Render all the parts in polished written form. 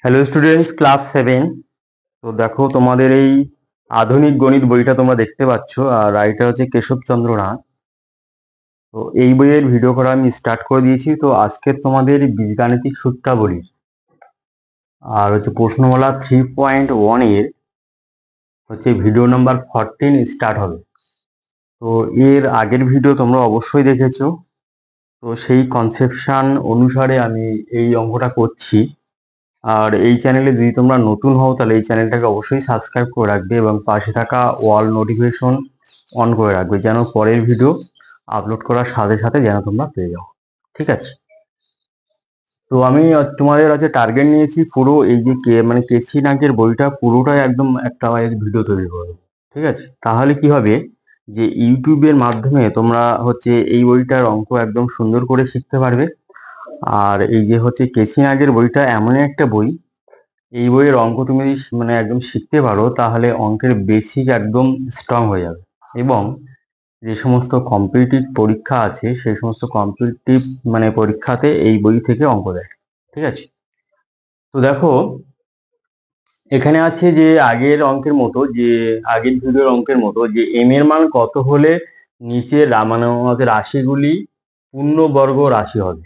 Hello students, class 7। তো দেখো, তোমাদের এই আধুনিক গণিত বইটা তোমরা দেখতে পাচ্ছ, আর রাইটার হচ্ছে কেশবচন্দ্র নাথ। তো এই বইয়ের ভিডিও করা আমি স্টার্ট করে দিয়েছি। তো আজকে তোমাদের বীজগাণিতিক সূত্রাবলী আর হচ্ছে প্রশ্নমালা 3.1 এর হচ্ছে ভিডিও নাম্বার 14 স্টার্ট হবে। তো এর আগের ভিডিও তোমরা অবশ্যই দেখেছো। তো সেই কনসেপশন অনুসারে আমি এই অঙ্কটা করছি। আর এই চ্যানেলে যদি তোমরা নতুন হও তাহলে এই চ্যানেলটাকে অবশ্যই সাবস্ক্রাইব করে রাখবে এবং পাশে থাকা অল নোটিফিকেশন অন করে রাখবে, যেন পরের ভিডিও আপলোড করার সাথে সাথে যেন তোমরা পেয়ে যাও। ঠিক আছে? তো আমি তোমাদের আছে টার্গেট নিয়েছি পুরো এই যে কেসি নাগের বইটা পুরোটাই একদম একটা ভিডিও তৈরি করবে। ঠিক আছে? তাহলে কি হবে যে ইউটিউবের মাধ্যমে তোমরা হচ্ছে এই বইটার অঙ্ক একদম সুন্দর করে শিখতে পারবে। আর এই যে হচ্ছে কেসি নাগের বইটা এমন একটা বই, এই বইয়ের অঙ্ক তুমি যদি একদম শিখতে পারো তাহলে অঙ্কের বেসিক একদম স্ট্রং হয়ে যাবে। এবং যে সমস্ত কম্পিটিটিভ পরীক্ষা আছে সেই সমস্ত কম্পিটিটিভ পরীক্ষাতে এই বই থেকে অঙ্ক দেয়। ঠিক আছে? তো দেখো, এখানে আছে যে আগের ভিডিওর অঙ্কের মতো যে এম এর মান কত হলে নিচের আমাদের রাশিগুলি পূর্ণবর্গ রাশি হবে।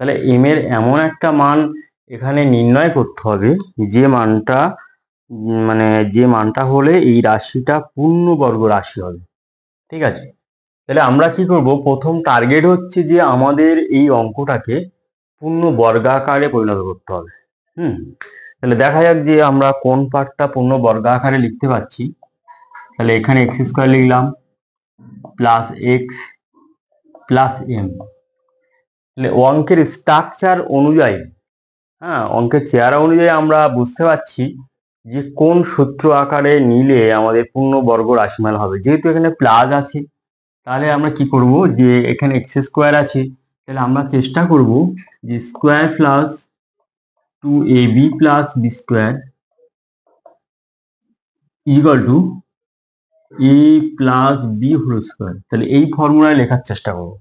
তাহলে এম এর এমন একটা মান এখানে নির্ণয় করতে হবে যে মানটা যে মানটা হলে এই রাশিটা পূর্ণবর্গ রাশি হবে। ঠিক আছে? তাহলে আমরা কি করব, প্রথম টার্গেট হচ্ছে যে আমাদের এই অঙ্কটাকে পূর্ণ বর্গাকারে পরিণত করতে হবে। তাহলে দেখা যাক যে আমরা কোন পার্টটা পূর্ণ বর্গাকারে লিখতে পারছি। তাহলে এখানে এক্স স্কোয়ার লিখলাম প্লাস এক্স প্লাস এম। তাহলে অঙ্কের স্ট্রাকচার অনুযায়ী, অঙ্কের চেহারা অনুযায়ী আমরা বুঝতে পারছি যে কোন সূত্র আকারে নিলে আমাদের পূর্ণবর্গ রাশিমাল হবে। যেহেতু এখানে প্লাস আছে তাহলে আমরা কি করব, যে এখানে এক্স স্কোয়ার আছে, তাহলে আমরা চেষ্টা করব যে square plus 2ab plus B square equal to A plus B whole square. তাহলে এই ফর্মুলায় লেখার চেষ্টা করব।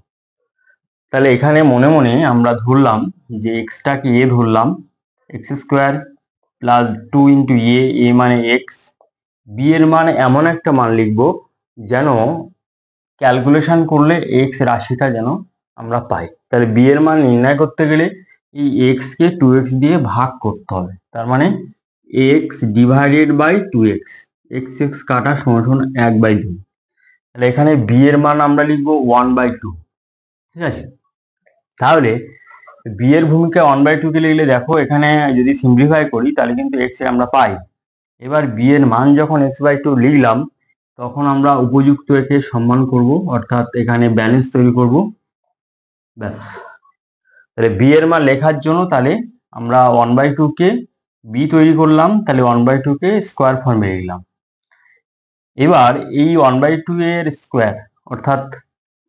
তাহলে এখানে মনে মনে আমরা ধরলাম যে এক্সটাকে এ ধরলাম, এক্স স্কোয়ার প্লাস 2 × এ মানে এক্স, বি এর মান এমন একটা মান লিখব যেন ক্যালকুলেশন করলে এক্স রাশিটা যেন আমরা পাই। তাহলে বি এর মান নির্ণয় করতে গেলে এই এক্স কে 2x দিয়ে ভাগ করতে হবে। তার মানে X divided by 2x, X X কাটা সমান 1/2। তাহলে এখানে বি এর মান আমরা লিখবো 1/2। ঠিক আছে? তাহলে বি এর ভূমিকা 1/2 কে লিখলে দেখো এখানে যদি সিম্পলিফাই করি তাহলে কিন্তু এক্স আমরা পাই। এবার বি এর মান যখন x/2 লিখলাম তখন আমরা উপযুক্ত একে সম্মান করব, অর্থাৎ এখানে ব্যালেন্স তৈরি করব। ব্যাস। তাহলে বি এর মান লেখার জন্য তাহলে আমরা 1/2 কে বি তৈরি করলাম, তাহলে 1/2 কে স্কোয়ার ফর্মে লিখলাম। এবার এই 1/2 এর স্কোয়ার, অর্থাৎ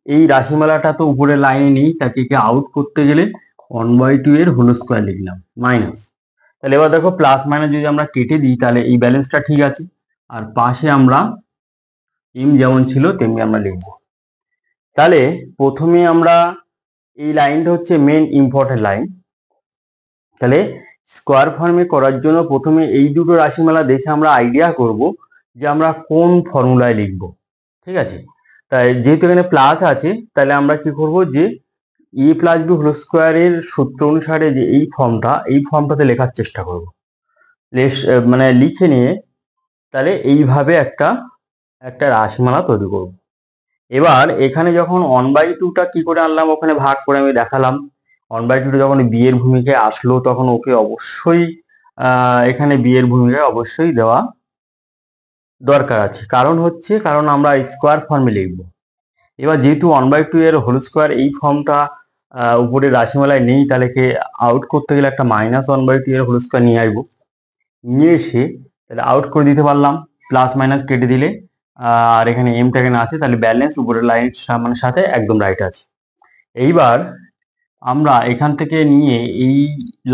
এই রাশিমালাটা তো উপরের লাইনে নেই, তাকে আউট করতে গেলে 1/2 এর হোল স্কোয়ার লিখলাম মাইনাস। তাহলে এবার দেখো প্লাস মাইনাস যদি আমরা কেটে দিই তাহলে এই ব্যালেন্সটা ঠিক আছে, আর পাশে আমরা এম যেমন ছিল তেমনি আমরা লিখব। তাহলে প্রথমে আমরা এই লাইনটা হচ্ছে মেন ইম্পর্টেন্ট লাইন। তাহলে স্কোয়ার ফর্মে করার জন্য প্রথমে এই দুটো রাশিমালা দেখে আমরা আইডিয়া করব যে আমরা কোন ফর্মুলায় লিখব। ঠিক আছে? তাই যেহেতু এখানে প্লাস আছে তাহলে আমরা কি করব, যে এ প্লাস বি হোল স্কোয়ারের সূত্র অনুসারে যে এই ফর্মটাতে লেখার চেষ্টা করব। লিখে নিয়ে তাহলে এইভাবে একটা একটা রাশিমালা তৈরি করব। এবার এখানে যখন 1/2টা কি করে আনলাম, ওখানে ভাগ করে আমি দেখালাম। 1/2টা যখন বি এর ভূমিকায় আসলো তখন ওকে অবশ্যই এখানে বি এর ভূমিকায় অবশ্যই দেওয়া দরকার আছে। কারণ আমরা স্কোয়ার ফর্মে লিখব। এবার যেহেতু 1/2 এর হোল স্কোয়ার এই ফর্মটা উপরে রাশিমালায় নেই, তাহলে আউট করতে গেলে একটা -1/2 এর হোল স্কোয়ার নিয়ে আসবো। নিয়ে এসে তাহলে আউট করে দিতে পারলাম, প্লাস মাইনাস কেটে দিলে। আর এখানে এমটা এখানে আছে, তাহলে ব্যালেন্স উপরের লাইনের সাথে একদম রাইট আছে। এইবার আমরা এখান থেকে নিয়ে এই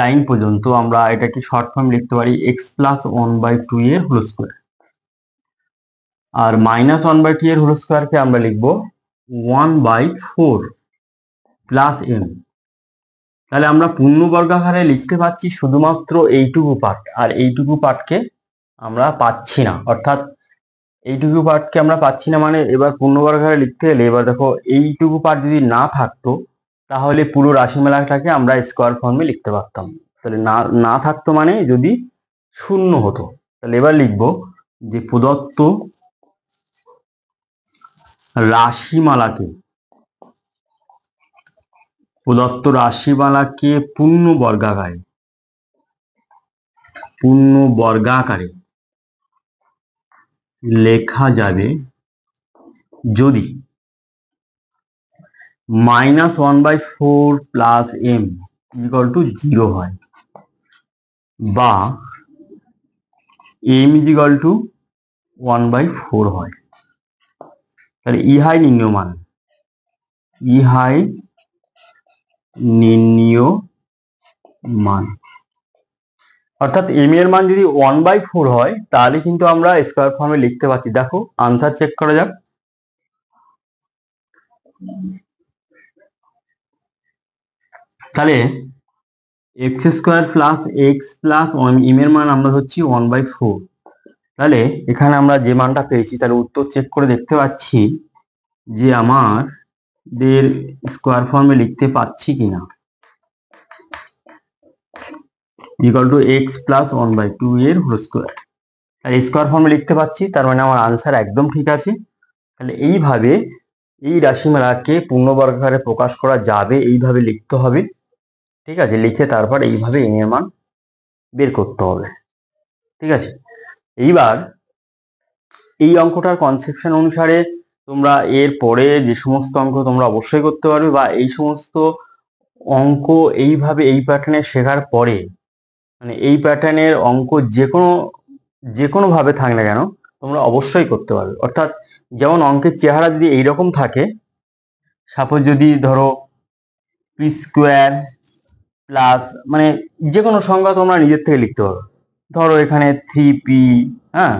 লাইন পর্যন্ত আমরা এটাকে শর্ট ফর্ম লিখতে পারি এক্স প্লাস 1/2 এর হোল স্কোয়ার, আর -1/2 এর হোল স্কোয়ারকে আমরা লিখবো 1/4 প্লাস এম। তাহলে আমরা পূর্ণবর্গাকারে লিখতে পাচ্ছি শুধুমাত্র এইটুকু পার্ট, আর এইটুকু পার্টকে আমরা পাচ্ছি না, অর্থাৎ এইটুকু পার্টকে আমরা পাচ্ছি না মানে এবার পূর্ণবর্গাকারে লিখতে গেলে এবার দেখো এইটুকু পার্ট যদি না থাকতো তাহলে পুরো রাশিমালাটাকে আমরা স্কোয়ার ফর্মে লিখতে পারতাম। তাহলে না না থাকতো মানে যদি শূন্য হতো। তাহলে এবার লিখবো যে প্রদত্ত রাশিমালাকে পূর্ণবর্গাকারে লেখা যাবে যদি -1/4 প্লাস m ইকুয়াল টু 0 হয়, বা m ইকুয়াল টু 1/4 হয়। তাহলে ইহাই নির্ণীয় মান, অর্থাৎ m এর মান যদি 1/4 হয় তাহলে কিন্তু আমরা স্কোয়ার ফর্মে লিখতে পারছি। দেখো আনসার চেক করা যাক। তাহলে x square plus x plus m এর মান আমরা হচ্ছি 1/4। তাহলে এখানে আমরা যে মানটা পেয়েছি তাহলে উত্তর চেক করে দেখতে পাচ্ছি যে আমাদের স্কোয়ার ফর্মে লিখতে পাচ্ছি কিনা, ইকুয়াল টু এক্স প্লাস 1/2 এর হোল স্কোয়ার। আর স্কোয়ার ফর্মে লিখতে পাচ্ছি, তার মানে আমার আনসার একদম ঠিক আছে। তাহলে এইভাবে এই রাশিমালাকে পূর্ণবর্গাকারে প্রকাশ করা যাবে, এইভাবে লিখতে হবে। ঠিক আছে, লিখে তারপর এইভাবে m এর মান বের করতে হবে। ঠিক আছে, এইবার এই অঙ্কটার কনসেপশন অনুসারে তোমরা এর পরে যে সমস্ত অঙ্ক তোমরা অবশ্যই করতে পারবে, বা এই সমস্ত অঙ্ক এইভাবে এই প্যাটার্নে শেখার পরে মানে এই প্যাটার্নের অঙ্ক যে কোনো ভাবে থাক না কেন তোমরা অবশ্যই করতে পারবে। অর্থাৎ যেমন অঙ্কের চেহারা যদি এইরকম থাকে, সাপোজ যদি ধরো পি স্কোয়ার প্লাস মানে যে কোনো সংখ্যা তোমরা নিজের থেকে লিখতে পারো, ধরো এখানে 3p, হ্যাঁ,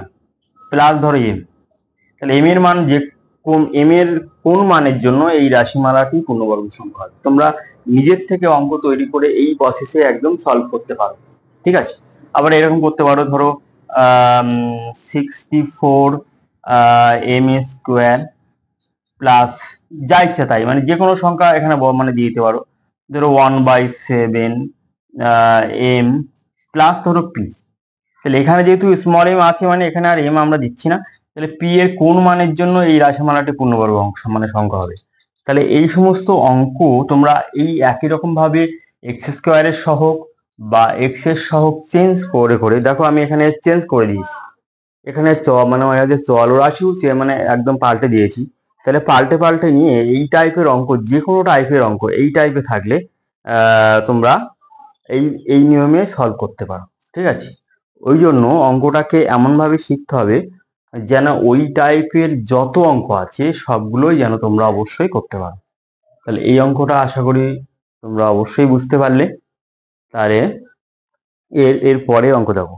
প্লাস ধরো m। তাহলে m এর মান m এর কোন মানের জন্য এই রাশিমালাটি পূর্ণবর্গ সংখ্যা হবে, তোমরা নিজের থেকে অঙ্ক তৈরি করে এই প্রসেসে একদম সলভ করতে পারো। ঠিক আছে, আবার এরকম করতে পারো, ধরো 64 m স্কোয়ার প্লাস যা ইচ্ছা তাই, মানে যে কোনো সংখ্যা এখানে মানে দিয়ে দিতে পারো, ধরো 1/7 m প্লাস ধরো p। তাহলে এখানে যেহেতু স্মল m আছে মানে এখানে আর m আমরা দিচ্ছি না। তাহলে p এর কোন মানের জন্য এই রাশিমালাটি পূর্ণবর্গ অংশ মানে সংখ্যা হবে। তাহলে এই সমস্ত অঙ্ক তোমরা এই একই রকম ভাবে এক্স স্কোয়ারের সহগ বা এক্স এর সহগ চেঞ্জ করে করে, দেখো আমি এখানে চেঞ্জ করে দিয়েছি, এখানে মানে চল রাশিও মানে একদম পাল্টে দিয়েছি। তাহলে পাল্টে পাল্টে নিয়ে এই টাইপের অঙ্ক, যে কোনো টাইপের অঙ্ক এই টাইপে থাকলে তোমরা এই এই নিয়মে সলভ করতে পারো। ঠিক আছে, ওই জন্য অঙ্কটাকে এমনভাবে শিখতে হবে যেন ওই টাইপের যত অঙ্ক আছে সবগুলোই যেন তোমরা অবশ্যই করতে পারো। তাহলে এই অঙ্কটা আশা করি তোমরা অবশ্যই বুঝতে পারলে। তাহলে এর পরে অঙ্ক দেখো।